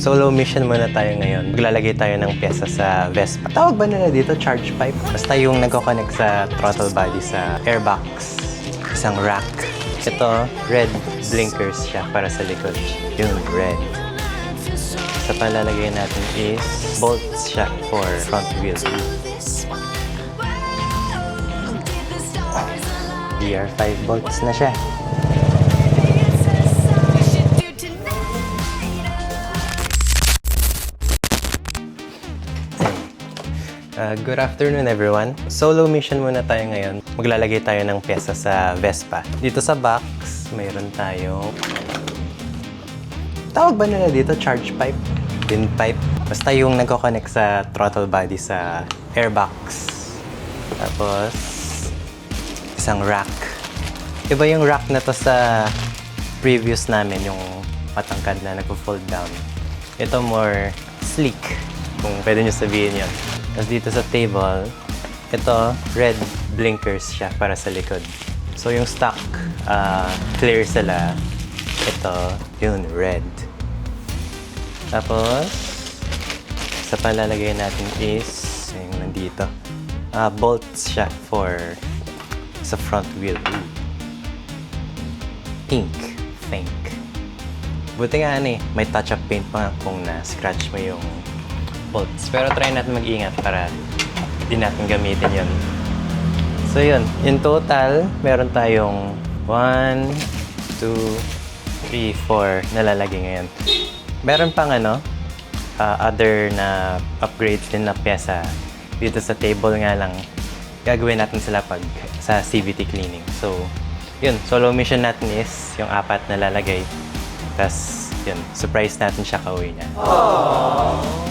Solo mission muna tayo ngayon. Maglalagay tayo ng pyesa sa Vespa. Tawag ba nila dito? Charge pipe? Basta yung nagko-connect sa throttle body sa airbox. Isang rack. Ito, red blinkers siya para sa likod. Yung red. Sa palalagay natin is bolts siya for front wheel. DR5 bolts na siya. Good afternoon everyone. Solo mission muna tayo ngayon. Maglalagay tayo ng pyesa sa Vespa. Dito sa box, mayroon tayong... Tawag ba nila dito? Charge pipe? Windpipe? Basta yung nagko-connect sa throttle body sa airbox. Tapos, isang rack. Iba yung rack na to sa previous namin, yung patangkad na nagpo-fold down. Ito more sleek, kung pwede nyo sabihin yun. Tapos dito sa table, ito, red blinkers siya para sa likod. So yung stock, clear sila. Ito, yun, red. Tapos, sa palalagay natin is, yung nandito, bolts siya for sa front wheel. Pink. Buti nga may touch-up paint pa nga kung na-scratch mo yung bolts. Pero try natin mag-ingat para di natin gamitin yun. So yun, in total, meron tayong 1, 2, 3, 4 nalalagay ngayon. Meron pang other na upgrades din na pyesa. Dito sa table nga lang, gagawin natin sila pag sa CVT cleaning. So, yun, solo mission natin is yung 4 na lalagay. Tapos, yun, surprise natin siya kauwi niya. Aww.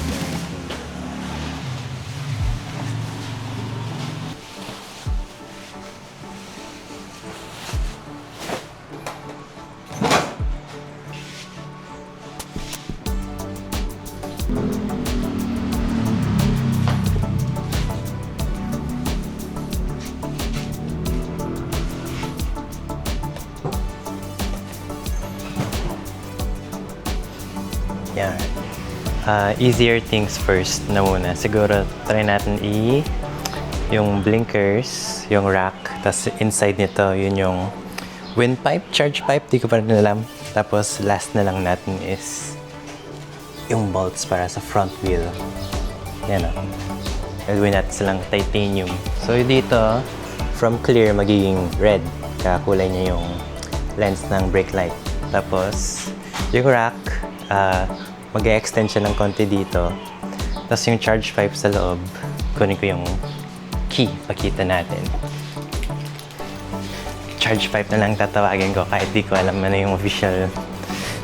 Yan. Easier things first na muna. Siguro, try natin yung blinkers, yung rack, tapos inside nito, yun yung windpipe, charge pipe, di ko pa rin alam. Tapos, last na lang natin is yung bolts para sa front wheel. Yan o. Gagawin natin silang titanium. So, dito, from clear, magiging red. Kakulay niya yung lens ng brake light. Tapos, yung rack, mag-e-extend siya ng konti dito. Tapos yung charge pipe sa loob, kunin ko yung key, pakita natin. Charge pipe na lang tatawagin ko kahit di ko alam ano yung official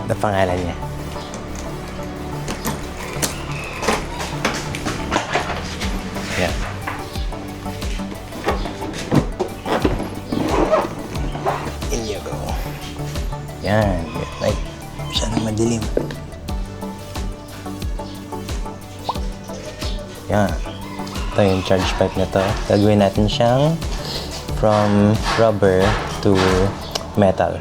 na pangalan niya. Yan. In you go. Yan. Like, masyadong madilim. Yan. Ito yung charge pipe na to. Gagawin natin siyang from rubber to metal.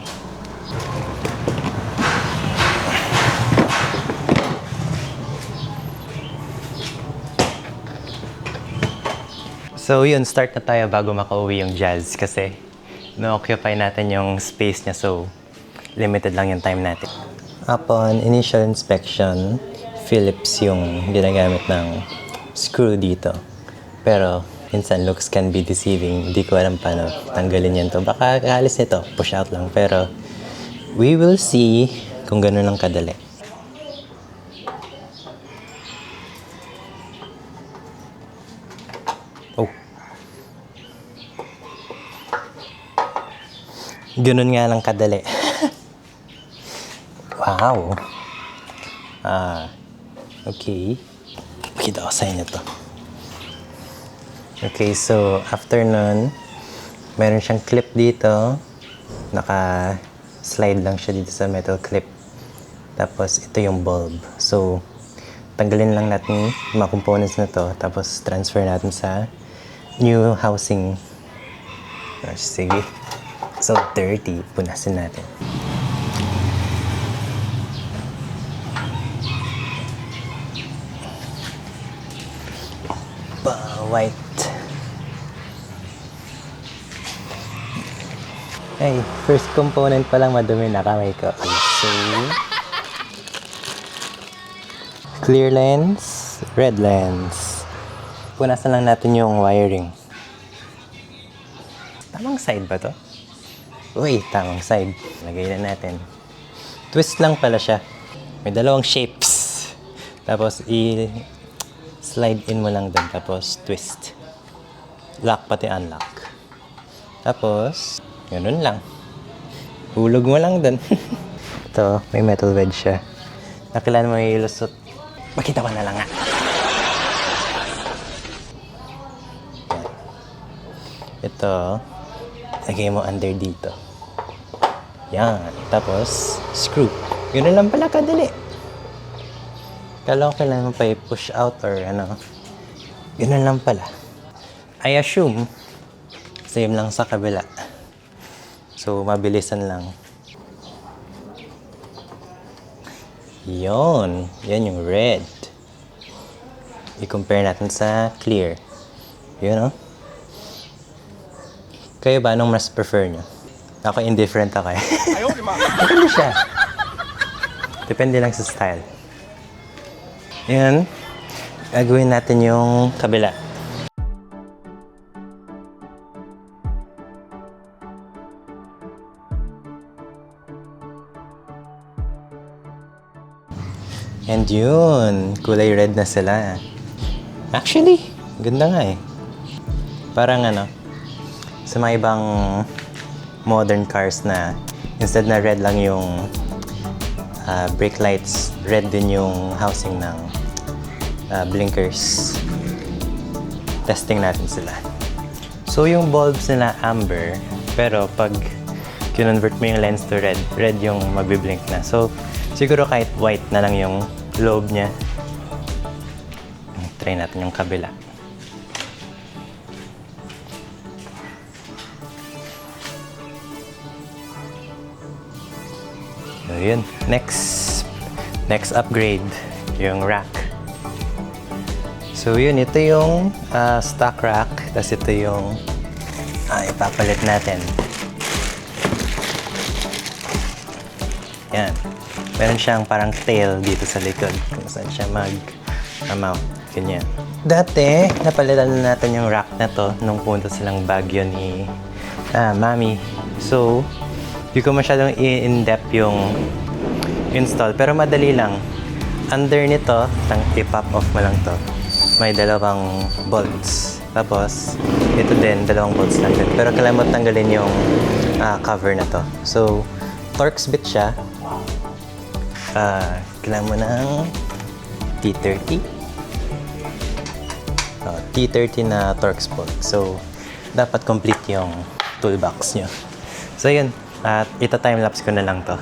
So yun, start na tayo bago makauwi yung Jazz kasi na-occupy natin yung space niya, so limited lang yung time natin. Upon initial inspection, Phillips yung ginagamit ng screw dito. Pero minsan looks can be deceiving. Hindi ko alam paano tanggalin yan to. Baka kaalis nito, push out lang. Pero we will see kung gano'n lang kadali. Oh. Gano'n nga lang kadali. Wow. Okay. Pakita ko sa inyo to. Okay, so after nun, meron siyang clip dito. Naka-slide lang siya dito sa metal clip. Tapos ito yung bulb. So, tanggalin lang natin yung mga components na to. Tapos transfer natin sa new housing. Sige. So, dirty. Punasin natin. white. Ay, first component pa lang madumi na kamay ko. Okay, so, clear lens, red lens. Punasan lang natin yung wiring. Tamang side ba to? Uy, tamang side. Lagay na natin. Twist lang pala siya. May dalawang shapes. Tapos, slide in mo lang dun. Tapos, twist. Lock pati unlock. Tapos, ganun lang. Hulog mo lang dun. Ito, may metal wedge siya. Nakilan mo yung ilusot. Makita ko na lang nga. Ito, lagay mo under dito. Yan. Tapos, screw. Ganun lang pala kadali. Kala ko kailangan mo pa i-push out or ano. Ganun lang pala. I assume, same lang sa kabila. So, mabilisan lang. Yon. Yan yung red. I-compare natin sa clear. Yun, no? Kayo ba, anong mas prefer nyo? Ako, indifferent ako eh. Depende siya. Depende lang sa style. Yan. Gagawin natin yung kabila. And yun, kulay red na sila. Actually, ganda nga eh. Parang ano, sa mga ibang modern cars na instead na red lang yung brake lights, red din yung housing ng blinkers. Testing natin sila. So yung bulbs nila amber, pero pag kinonvert mo yung lens to red, red yung magbiblink na. So siguro kahit white na lang yung loob niya. Try natin yung kabila. So yun, next upgrade, yung rack. So yun, ito yung stock rack, tapos ito yung ipapalit natin. Yan. Meron siyang parang tail dito sa likod kung saan siya mag-mount. Ganyan. Dati, napalitan na natin yung rack na to nung punta silang Baguio ni Mami. So, di ko masyadong in-depth yung install, pero madali lang. Under nito, i-pop off mo lang to. May dalawang bolts. Tapos, ito din, dalawang bolts lang din. Pero kailangan mo tanggalin yung cover na to. So, Torx bit siya. Kailangan mo ng T30. T30 na Torx bolt. So, dapat complete yung toolbox nyo. So, yun. At ita-timelapse ko na lang to.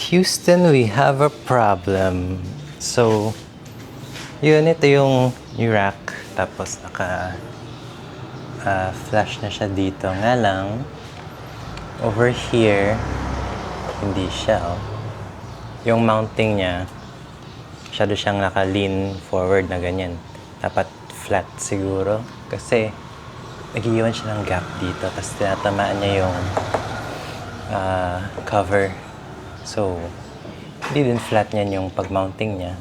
Houston, we have a problem. So, yun, ito yung rack. Tapos, flash na siya dito. Nga lang, over here, hindi siya, oh. Yung mounting niya, masyado siyang naka-lean forward na ganyan. Dapat flat siguro. Kasi, nag-iwan siya ng gap dito. Tapos, tinatamaan niya yung cover. So, hindi din flat niyan yung pag-mounting niya.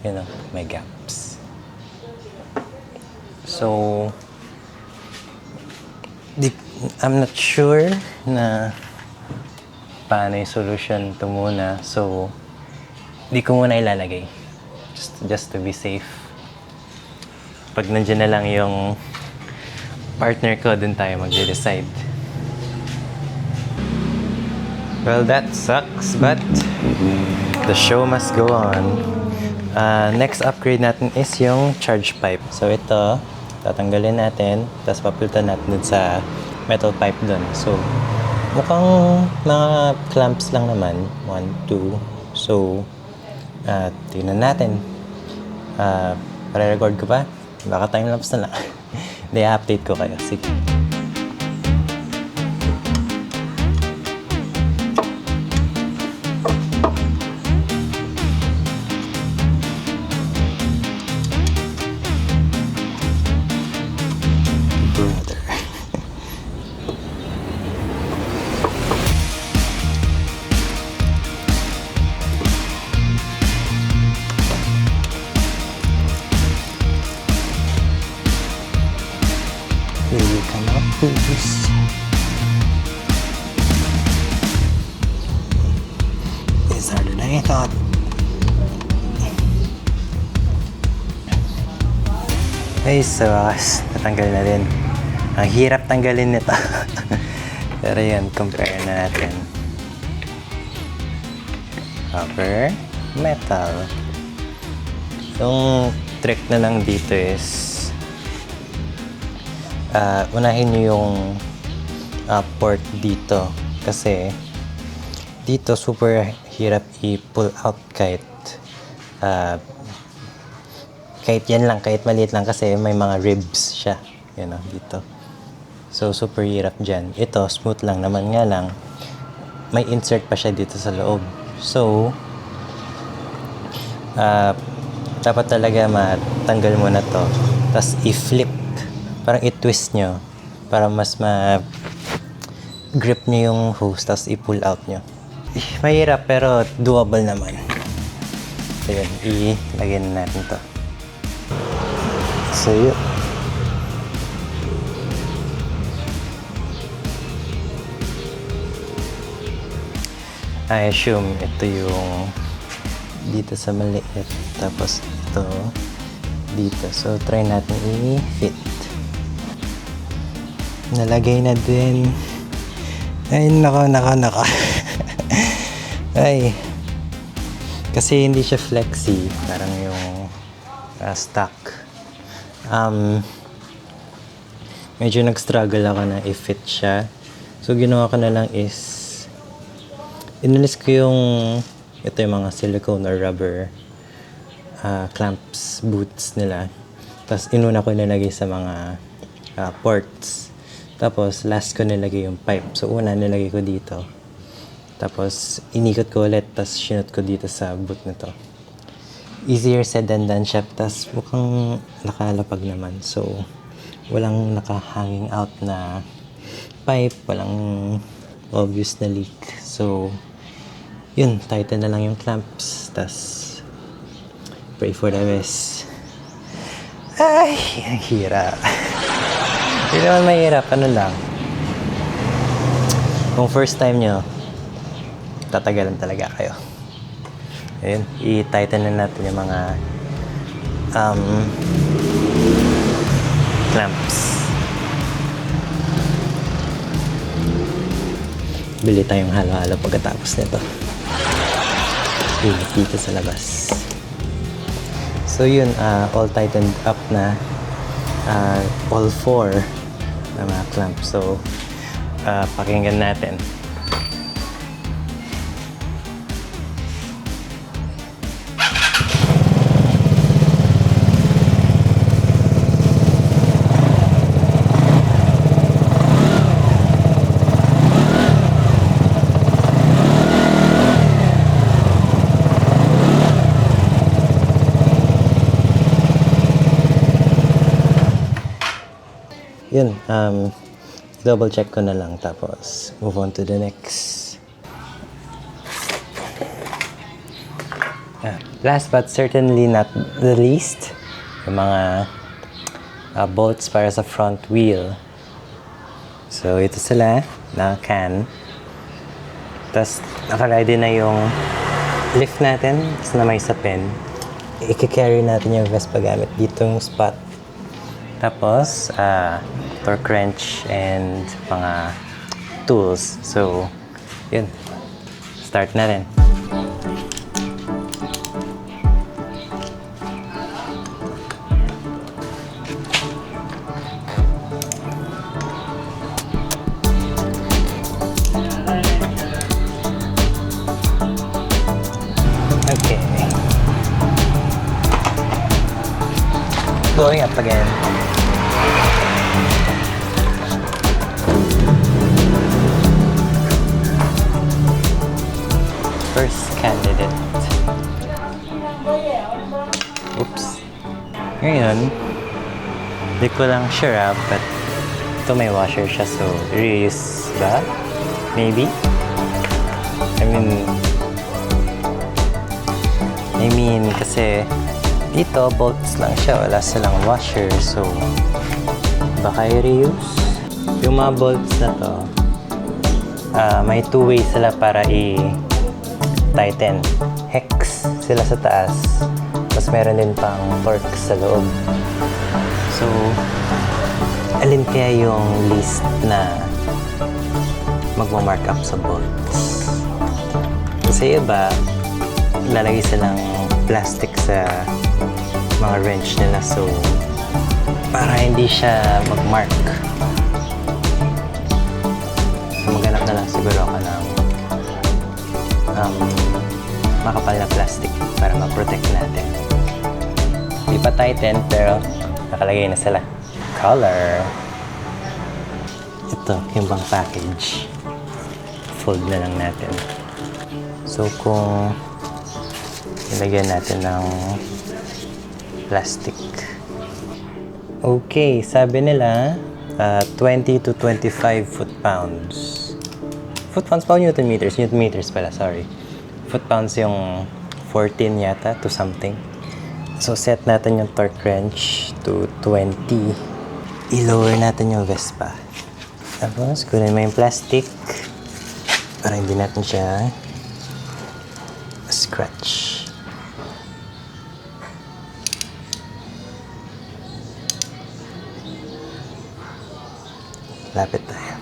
You know, may gaps. So, I'm not sure na paano yung solution to muna. So, di ko muna ilalagay. Just to be safe. Pag nandiyan na lang yung partner ko, dun tayo magde-decide. Well, that sucks, but the show must go on. Next upgrade natin is yung charge pipe. So ito, tatanggalin natin, tapos papilitan natin dun sa metal pipe dun. So, mukhang mga clamps lang naman. 1, 2. So, tingnan natin. Pare-record ko pa? Baka time-lapse na lang. Hindi, update ko kayo. Sige. Brother. Here we come up, please. It's harder than I thought. Ay, so natanggal na din. Ang hirap tanggalin nito. Pero yan, compare na natin. Copper, metal. Yung trick na lang dito is unahin nyo yung port dito. Kasi dito super hirap i-pull out kahit yan lang, kahit maliit lang kasi may mga ribs siya, dito. So, super hirap dyan. Ito, smooth lang naman nga lang. May insert pa siya dito sa loob. So, dapat talaga matanggal mo na to. Tapos, i-flip. Parang i-twist nyo. Para mas grip nyo yung hose. Tapos, i-pull out nyo. Mahirap, pero doable naman. So, yun. Ilagay na natin to. So, yun. I assume ito yung dito sa maliit. Tapos ito dito. So, try natin i-fit. Nalagay na din. Ay, naka. Ay. Kasi hindi siya flexi. Parang yung stock. Medyo nag-struggle ako na i-fit siya. So, ginawa ko na lang is inalis ko ito yung mga silicone or rubber clamps, boots nila. Tapos, inuna ko nilagay sa mga ports. Tapos, last ko nilagay yung pipe. So, una nilagay ko dito. Tapos, inikot ko ulit. Tapos, sinot ko dito sa boot nito. Easier said than done siya. Tapos mukhang nakalapag naman. So, walang naka-hanging out na pipe. Walang obvious na leak. So, yun. Tighten na lang yung clamps. Tapos, pray for the best. Ay, ang hirap. Hindi naman mahirap. Ano lang. Kung first time nyo, tatagalan talaga kayo. Ayun, i-tighten na natin yung mga clamps. Bili tayong halo-halo pagkatapos nito. Init dito sa labas. So yun, all tightened up na. All four na mga clamps. So, pakinggan natin. Yun, double check ko na lang tapos move on to the next. Last but certainly not the least, yung mga bolts para sa front wheel. So ito sila, naka-can. Tapos naka-ready na yung lift natin, tapos na may sapin. I-carry natin yung Vespa gamit ditong spot. Tapos, torque wrench and mga tools. So, yun. Start na rin. Okay. going up again. First candidate. Oops. Ngayon, di ko lang sure but ito may washer siya, so reuse ba? Maybe? I mean, kasi dito, bolts lang siya, wala silang washer, so baka i-reuse. Yung mga bolts na to, may two ways sila para i-tighten. Hex sila sa taas, mas meron din pang torque sa loob. So, alin kaya yung least na magmamark up sa bolts? Kasi iba, lalagay silang plastic sa mga wrench nila, so para hindi siya mag-mark. So maghanap na lang siguro ako ng makapal na plastic para ma-protect natin. Di pa tighten pero nakalagay na sila. Color. Ito, yung bang package. Fold na lang natin. So kung ilagyan natin ng plastic. Okay, sabi nila 20 to 25 foot-pounds. Foot-pounds pa o Newton meters? Newton meters pala, sorry. Foot-pounds yung 14 yata to something. So set natin yung torque wrench to 20. I-lower natin yung Vespa. Tapos kunin mo yung plastic para hindi natin siya scratch. Lapit tayo.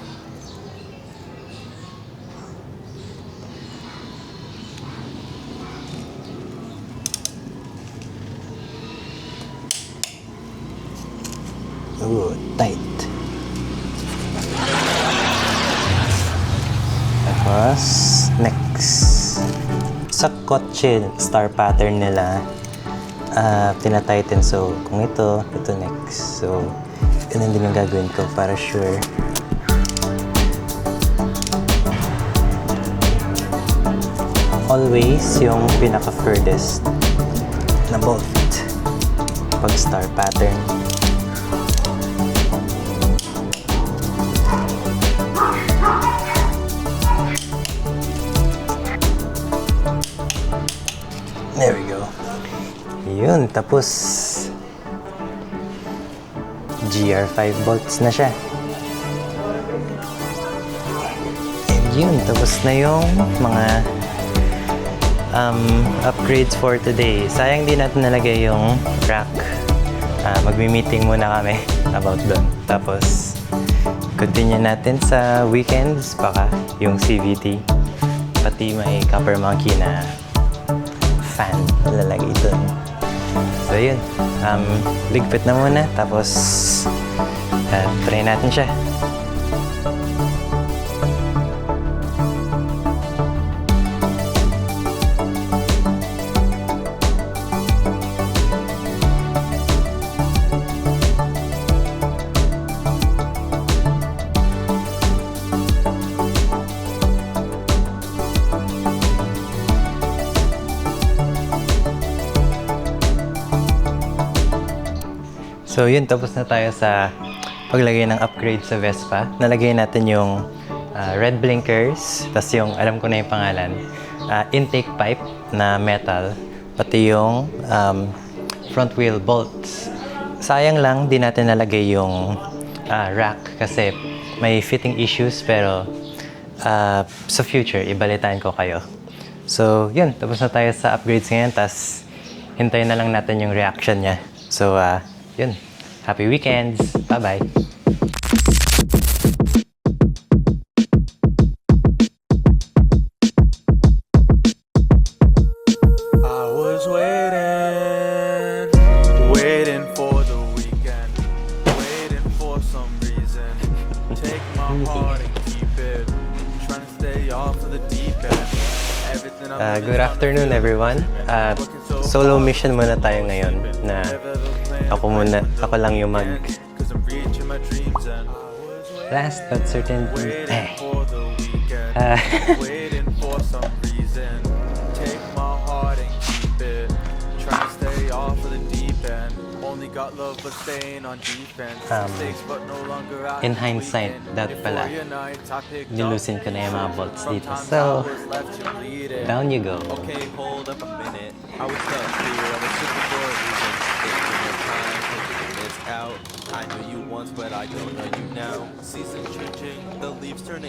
Ooh, tight. Tapos, next. Sa kotse, star pattern nila, tinatighten. So, kung ito next. So, ganun din yung gagawin ko para sure. Always yung pinaka-furthest na bolt pag star pattern. There we go. Yun, tapos GR5 bolts na siya. And yun, tapos na yung mga upgrades for today. Sayang di natin nalagay yung rack. Magmi-meeting muna kami about doon. Tapos, continue natin sa weekends, baka yung CVT. Pati may Copper Monkey na fan lalagay doon. So yun, ligpit na muna, tapos try natin siya. So yun, tapos na tayo sa paglagay ng upgrade sa Vespa. Nalagay natin yung red blinkers, tas yung, alam ko na yung pangalan, intake pipe na metal, pati yung front wheel bolts. Sayang lang, di natin nalagay yung rack kasi may fitting issues, pero sa future, ibalitaan ko kayo. So yun, tapos na tayo sa upgrades ngayon, tas hintayin na lang natin yung reaction niya. So yun. Happy weekends. Bye-bye. I was waiting for the weekend, waiting for some reason. Take my heart and keep it, trying to stay off of the deep end. Everything Good afternoon, everyone. Solo mission muna tayo ngayon na Ako lang yung mag... Cause I'm reaching my dreams and Last but certainly... waiting for the weekend. Waiting for some reason. Take my heart and keep it. Trying to stay off of the deep end. Only got love but staying on defense. Mistakes but no longer out in the hindsight, weekend. that Before pala, your nights, I picked nilusin up ko na yung mga bolts from dito. times So, I was left to bleeding. down you go. Okay, hold up a minute. I was stuck here. I was looking for a reason. Taking your time, taking this out. I knew you once, but I don't know you now. Seasons changing, the leaves turning